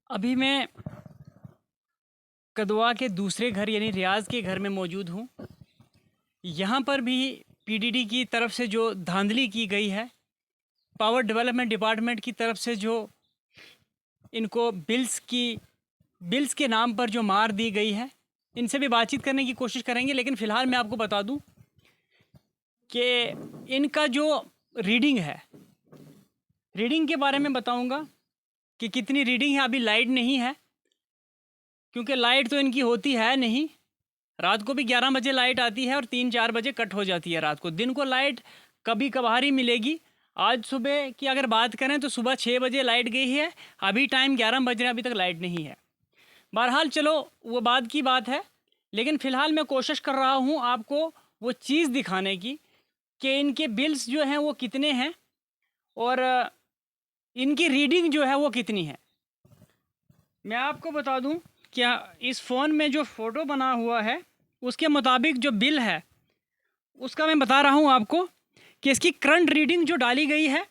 अभी मैं कदवा के दूसरे घर यानी रियाज़ के घर में मौजूद हूँ। यहाँ पर भी पीडीडी की तरफ से जो धांधली की गई है, पावर डेवलपमेंट डिपार्टमेंट की तरफ से जो इनको बिल्स के नाम पर जो मार दी गई है, इनसे भी बातचीत करने की कोशिश करेंगे। लेकिन फ़िलहाल मैं आपको बता दूं कि इनका जो रीडिंग है, रीडिंग के बारे में बताऊंगा कि कितनी रीडिंग है। अभी लाइट नहीं है, क्योंकि लाइट तो इनकी होती है नहीं। रात को भी 11 बजे लाइट आती है और 3-4 बजे कट हो जाती है रात को। दिन को लाइट कभी कभार ही मिलेगी। आज सुबह की अगर बात करें तो सुबह 6 बजे लाइट गई है, अभी टाइम 11 बज रहे हैं, अभी तक लाइट नहीं है। बहरहाल चलो वो बाद की बात है, लेकिन फ़िलहाल मैं कोशिश कर रहा हूँ आपको वो चीज़ दिखाने की कि इनके बिल्स जो हैं वो कितने हैं और इनकी रीडिंग जो है वो कितनी है। मैं आपको बता दूं क्या इस फ़ोन में जो फ़ोटो बना हुआ है उसके मुताबिक जो बिल है उसका मैं बता रहा हूं आपको कि इसकी करंट रीडिंग जो डाली गई है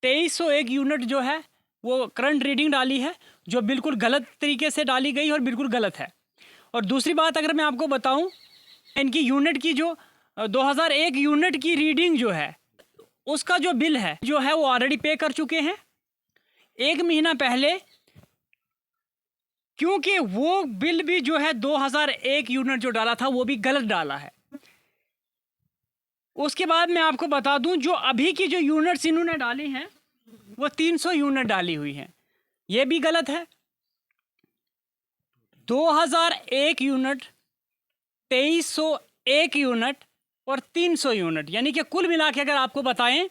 2301 यूनिट जो है वो करंट रीडिंग डाली है, जो बिल्कुल गलत तरीके से डाली गई और बिल्कुल गलत है। और दूसरी बात अगर मैं आपको बताऊं, इनकी यूनिट की जो 2001 यूनिट की रीडिंग जो है उसका जो बिल है जो है वो ऑलरेडी पे कर चुके हैं 1 महीना पहले, क्योंकि वो बिल भी जो है 2001 यूनिट जो डाला था वो भी गलत डाला है। उसके बाद मैं आपको बता दूं जो अभी की जो यूनिट्स इन्होंने डाली हैं वो 300 यूनिट डाली हुई हैं, ये भी गलत है। 2001 यूनिट, 2301 यूनिट और 300 यूनिट, यानी कि कुल मिला के अगर आपको बताएं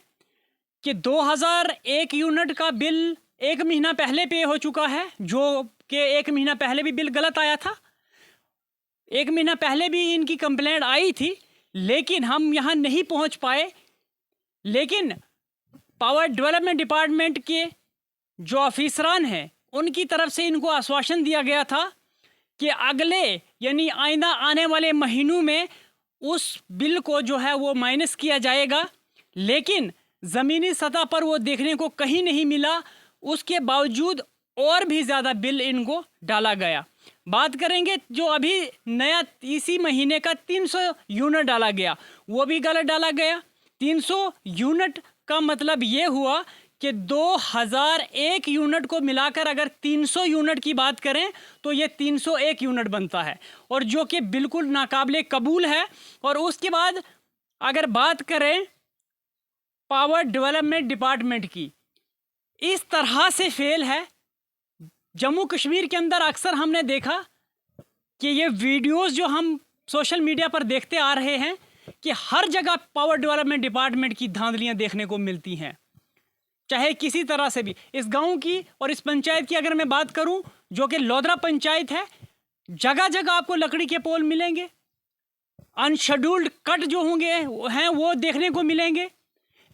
कि 2001 यूनिट का बिल 1 महीना पहले पे हो चुका है, जो कि 1 महीना पहले भी बिल गलत आया था। 1 महीना पहले भी इनकी कंप्लेंट आई थी, लेकिन हम यहाँ नहीं पहुँच पाए। लेकिन पावर डेवलपमेंट डिपार्टमेंट के जो ऑफिसरान हैं उनकी तरफ से इनको आश्वासन दिया गया था कि अगले यानी आइंदा आने वाले महीनों में उस बिल को जो है वो माइनस किया जाएगा, लेकिन ज़मीनी सतह पर वो देखने को कहीं नहीं मिला। उसके बावजूद और भी ज़्यादा बिल इनको डाला गया। बात करेंगे जो अभी नया इसी महीने का 300 यूनिट डाला गया, वो भी गलत डाला गया। 300 यूनिट का मतलब ये हुआ कि 2001 यूनिट को मिलाकर अगर 300 यूनिट की बात करें तो ये 301 यूनिट बनता है, और जो कि बिल्कुल नाकाबिले कबूल है। और उसके बाद अगर बात करें पावर डेवलपमेंट डिपार्टमेंट की, इस तरह से फेल है। जम्मू कश्मीर के अंदर अक्सर हमने देखा कि ये वीडियोस जो हम सोशल मीडिया पर देखते आ रहे हैं कि हर जगह पावर डेवलपमेंट डिपार्टमेंट की धांधलियां देखने को मिलती हैं, चाहे किसी तरह से भी। इस गांव की और इस पंचायत की अगर मैं बात करूं, जो कि लोधरा पंचायत है, जगह जगह आपको लकड़ी के पोल मिलेंगे, अनशेड्यूल्ड कट जो होंगे हैं वो देखने को मिलेंगे।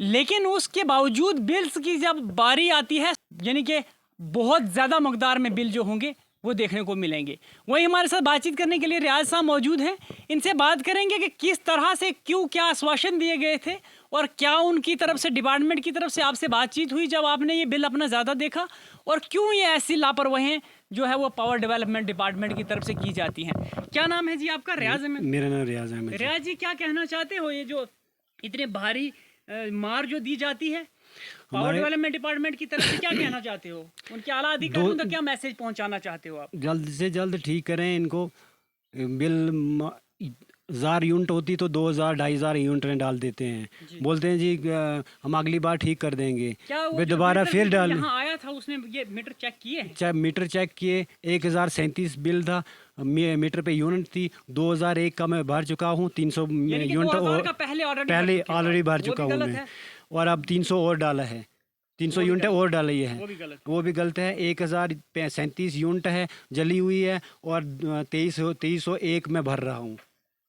लेकिन उसके बावजूद बिल्स की जब बारी आती है, यानी कि बहुत ज़्यादा मकदार में बिल जो होंगे वो देखने को मिलेंगे। वही हमारे साथ बातचीत करने के लिए रियाज साहब मौजूद हैं। इनसे बात करेंगे कि किस तरह से क्यों क्या आश्वासन दिए गए थे और क्या उनकी तरफ से डिपार्टमेंट की तरफ से आपसे बातचीत हुई जब आपने ये बिल अपना ज़्यादा देखा, और क्यों ये ऐसी लापरवाही जो है वो पावर डेवलपमेंट डिपार्टमेंट की तरफ से की जाती हैं। क्या नाम है जी आपका? रियाज अहमद। मेरा नाम रियाज अहमद। रियाज जी, क्या कहना चाहते हो, ये जो इतने भारी मार जो दी जाती है पावर डेवलपमेंट डिपार्टमेंट की तरफ से, क्या कहना चाहते हो? उनके आला अधिकारियों तक क्या मैसेज पहुंचाना चाहते हो आप? जल्द से जल्द ठीक करें इनको। बिल 1000 यूनिट होती तो 2000 2500 यूनिट डाल देते हैं। बोलते हैं जी हम अगली बार ठीक कर देंगे, वे दोबारा फिर डाल। यहाँ आया था, उसने ये मीटर चेक किए? मीटर चेक किए, 1037 बिल था, मीटर पे यूनिट थी। 2001 का मैं भर चुका हूँ, 300 यूनिट पहले ऑलरेडी भर चुका हूँ मैं, और अब 300 और डाला है, 300 यूनिट और डाली है, वो भी गलत है। 1037 यूनिट है जली हुई है, और 2301 में भर रहा हूँ।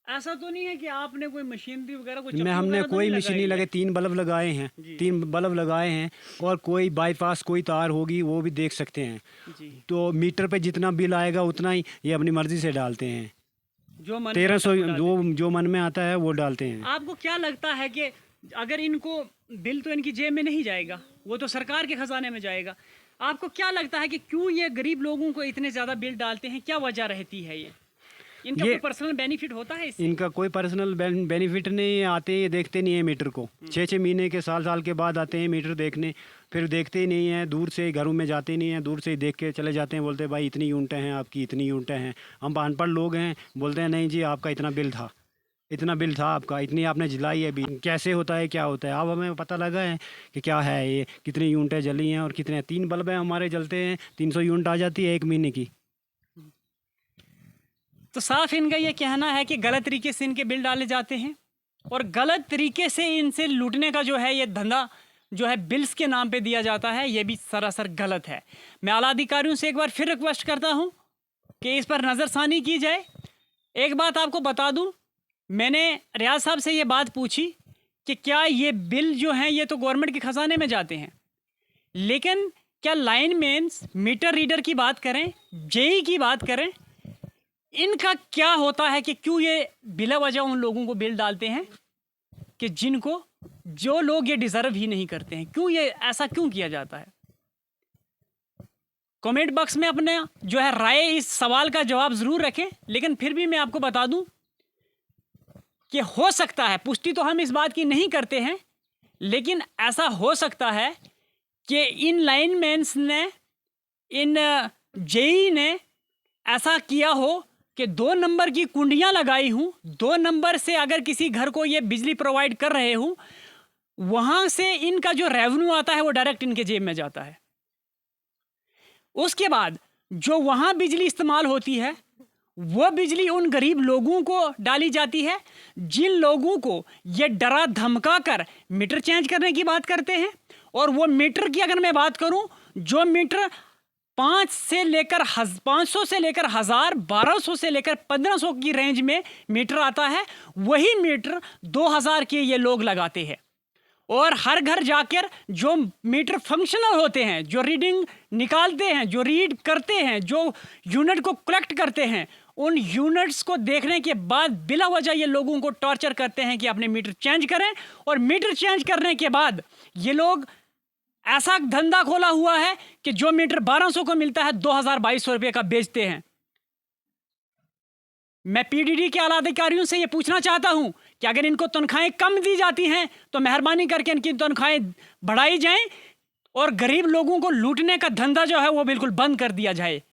ऐसा तो नहीं है कि आपने कोई मशीनरी वगैरह कुछ? हमने कोई मशीन नहीं लगाई, 3 बल्ब लगाए हैं, 3 बल्ब लगाए हैं, और कोई बाईपास कोई तार होगी वो भी देख सकते हैं जी। तो मीटर पे जितना बिल आएगा उतना ही ये अपनी मर्जी से डालते हैं, जो 1300 जो मन में आता है वो डालते हैं। आपको क्या लगता है कि अगर इनको बिल तो इनकी जेब में नहीं जाएगा, वो तो सरकार के खजाने में जाएगा, आपको क्या लगता है कि क्यों ये गरीब लोगों को इतने ज़्यादा बिल डालते हैं, क्या वजह रहती है ये? इनका कोई पर्सनल बेनिफिट होता है इससे? इनका कोई पर्सनल बेनिफिट नहीं, आते हैं देखते नहीं है मीटर को, 6-6 महीने के साल के बाद आते हैं मीटर देखने, फिर देखते ही नहीं हैं, दूर से घरों में जाते नहीं हैं, दूर से ही देख के चले जाते हैं, बोलते हैं भाई इतनी यूनिटें हैं आपकी, इतनी यूनिटें हैं। हम अनपढ़ लोग हैं, बोलते हैं नहीं जी आपका इतना बिल था, इतना बिल था आपका, इतनी आपने जलाई है, अभी कैसे होता है क्या होता है। अब हमें पता लगा है कि क्या है ये, कितनी यूनिटें जली हैं और कितने 3 बल्ब हैं हमारे जलते हैं, 300 यूनिट आ जाती है 1 महीने की। तो साफ इनका ये कहना है कि गलत तरीके से इनके बिल डाले जाते हैं और गलत तरीके से इनसे लूटने का जो है ये धंधा जो है बिल्स के नाम पे दिया जाता है, ये भी सरासर गलत है। मैं आला अधिकारियों से एक बार फिर रिक्वेस्ट करता हूँ कि इस पर नज़रसानी की जाए। एक बात आपको बता दूँ, मैंने रियाज साहब से ये बात पूछी कि क्या ये बिल जो हैं ये तो गवर्नमेंट के ख़जाने में जाते हैं, लेकिन क्या लाइनमैन्स, मीटर रीडर की बात करें, जेई की बात करें, इनका क्या होता है कि क्यों ये बिला वजह उन लोगों को बिल डालते हैं कि जिनको जो लोग ये डिज़र्व ही नहीं करते हैं? क्यों ये ऐसा क्यों किया जाता है? कमेंट बॉक्स में अपने जो है राय इस सवाल का जवाब ज़रूर रखें। लेकिन फिर भी मैं आपको बता दूं कि हो सकता है, पुष्टि तो हम इस बात की नहीं करते हैं, लेकिन ऐसा हो सकता है कि इन लाइनमैन्स ने, इन जेई ने ऐसा किया हो कि 2 नंबर की कुंडियां लगाई हूँ, 2 नंबर से अगर किसी घर को ये बिजली प्रोवाइड कर रहे हूँ, वहाँ से इनका जो रेवेन्यू आता है वो डायरेक्ट इनके जेब में जाता है। उसके बाद जो वहाँ बिजली इस्तेमाल होती है वो बिजली उन गरीब लोगों को डाली जाती है, जिन लोगों को ये डरा धमका कर मीटर चेंज करने की बात करते हैं। और वो मीटर की अगर मैं बात करूं, जो मीटर 500 से लेकर 1000, 1200 से लेकर 1500 की रेंज में मीटर आता है, वही मीटर 2000 के ये लोग लगाते हैं। और हर घर जाकर जो मीटर फंक्शनल होते हैं, जो रीडिंग निकालते हैं, जो रीड करते हैं, जो यूनिट को कलेक्ट करते हैं, उन यूनिट्स को देखने के बाद बिला वजह ये लोगों को टॉर्चर करते हैं कि अपने मीटर चेंज करें। और मीटर चेंज करने के बाद ये लोग ऐसा धंधा खोला हुआ है कि जो मीटर 1200 को मिलता है 2200 रुपये का बेचते हैं। मैं पीडीडी के आला अधिकारियों से ये पूछना चाहता हूं कि अगर इनको तनख्वाहें कम दी जाती हैं तो मेहरबानी करके इनकी तनख्वाहें बढ़ाई जाएं और गरीब लोगों को लूटने का धंधा जो है वो बिल्कुल बंद कर दिया जाए।